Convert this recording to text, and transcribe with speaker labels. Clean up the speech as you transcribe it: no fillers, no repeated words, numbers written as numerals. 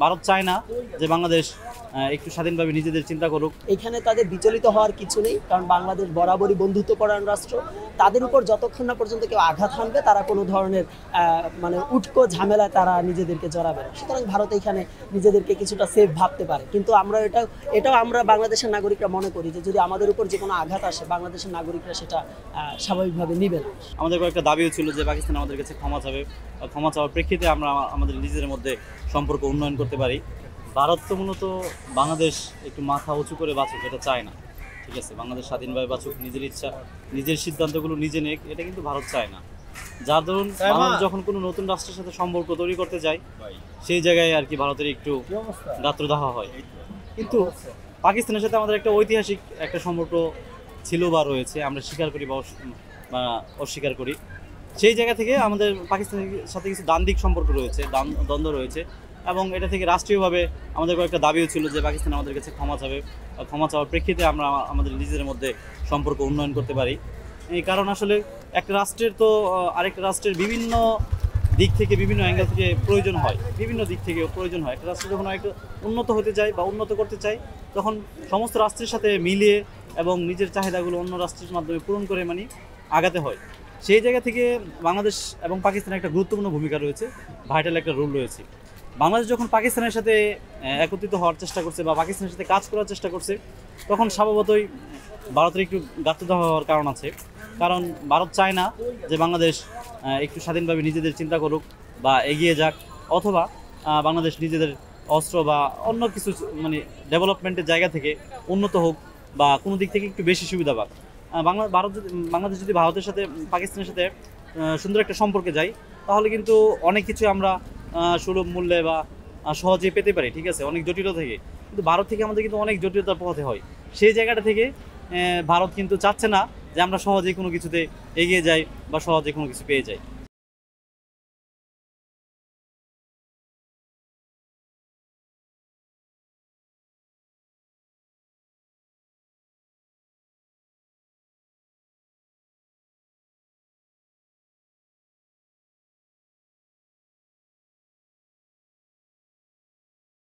Speaker 1: ভারত চায় না যে বাংলাদেশ একটু স্বাধীনভাবে নিজেদের চিন্তা করুক।
Speaker 2: এখানে তাদের বিচলিত হওয়ার কিছু নেই, কারণ বাংলাদেশ বরাবরই বন্ধুত্বপরায়ণ রাষ্ট্র। তাদের উপর যতক্ষণ না পর্যন্ত কেউ আঘাত হানবে তারা কোনো ধরনের মানে উটকো ঝামেলায় তারা নিজেদেরকে জড়াবে না। সুতরাং ভারত এখানে নিজেদেরকে কিছুটা সেফ ভাবতে পারে, কিন্তু আমরা এটাও আমরা বাংলাদেশের নাগরিকরা মনে করি যে যদি আমাদের উপর যে কোনো আঘাত আসে বাংলাদেশের নাগরিকরা সেটা স্বাভাবিকভাবে নিবে না।
Speaker 1: আমাদের কয়েকটা দাবিও ছিল যে পাকিস্তান আমাদের কাছে ক্ষমা চাবে, ক্ষমা চাওয়ার প্রেক্ষিতে আমরা আমাদের নিজেদের মধ্যে সম্পর্ক উন্নয়ন করতে পারি। ভারত তো মূলত বাংলাদেশ একটু মাথা উঁচু করে বাঁচুক এটা চায় না, ঠিক আছে? বাংলাদেশ স্বাধীনভাবে বাঁচুক, নিজের ইচ্ছা নিজের সিদ্ধান্তগুলো নিজে নেক, এটা কিন্তু ভারত চায় না। যার দরুন বাংলাদেশ যখন কোনো নতুন রাষ্ট্রের সাথে সম্পর্ক তৈরি করতে যায় সেই জায়গায় আর কি ভারতের একটু গাত্রদাহ হয়। কিন্তু পাকিস্তানের সাথে আমাদের একটা ঐতিহাসিক একটা সম্পর্ক ছিল বা রয়েছে, আমরা স্বীকার করি বা অস্বীকার করি। সেই জায়গা থেকে আমাদের পাকিস্তানের সাথে কিছু দ্বান্দ্বিক সম্পর্ক রয়েছে, দ্বন্দ্ব রয়েছে, এবং এটা থেকে রাষ্ট্রীয়ভাবে আমাদের কয়েকটা দাবিও ছিল যে পাকিস্তান আমাদের কাছে ক্ষমা চাবে, ক্ষমা চাওয়ার প্রেক্ষিতে আমরা আমাদের নিজেদের মধ্যে সম্পর্ক উন্নয়ন করতে পারি। এই কারণ আসলে একটা রাষ্ট্রের তো আরেকটা রাষ্ট্রের বিভিন্ন দিক থেকে বিভিন্ন অ্যাঙ্গেল থেকে প্রয়োজন হয়, বিভিন্ন দিক থেকে প্রয়োজন হয়। একটা রাষ্ট্র যখন একটু উন্নত হতে চায় বা উন্নত করতে চায় তখন সমস্ত রাষ্ট্রের সাথে মিলিয়ে এবং নিজের চাহিদাগুলো অন্য রাষ্ট্রের মাধ্যমে পূরণ করে আগাতে হয়। সেই জায়গা থেকে বাংলাদেশ এবং পাকিস্তানের একটা গুরুত্বপূর্ণ ভূমিকা রয়েছে, ভাইটাল একটা রোল রয়েছে। বাংলাদেশ যখন পাকিস্তানের সাথে একত্রিত হওয়ার চেষ্টা করছে বা পাকিস্তানের সাথে কাজ করার চেষ্টা করছে তখন স্বভাবতই ভারতের একটু গাত্রদাহ হওয়ার কারণ আছে। কারণ ভারত চায় না যে বাংলাদেশ একটু স্বাধীনভাবে নিজেদের চিন্তা করুক বা এগিয়ে যাক, অথবা বাংলাদেশ নিজেদের অস্ত্র বা অন্য কিছু ডেভেলপমেন্টের জায়গা থেকে উন্নত হোক বা কোনো দিক থেকে একটু বেশি সুবিধা পাক। বাংলাদেশ যদি ভারতের সাথে পাকিস্তানের সাথে সুন্দর একটা সম্পর্কে যায় তাহলে কিন্তু অনেক কিছু আমরা সুলভ মূল্যে বা সহজেই পেতে পারি, ঠিক আছে? অনেক জটিলতা থেকে, কিন্তু ভারত থেকে আমাদের কিন্তু অনেক জটিলতার পোহাতে হয়। সেই জায়গাটা থেকে ভারত কিন্তু চাচ্ছে না যে আমরা সহজেই কোনো কিছুতে এগিয়ে যাই বা সহজে কোনো কিছু পেয়ে যাই।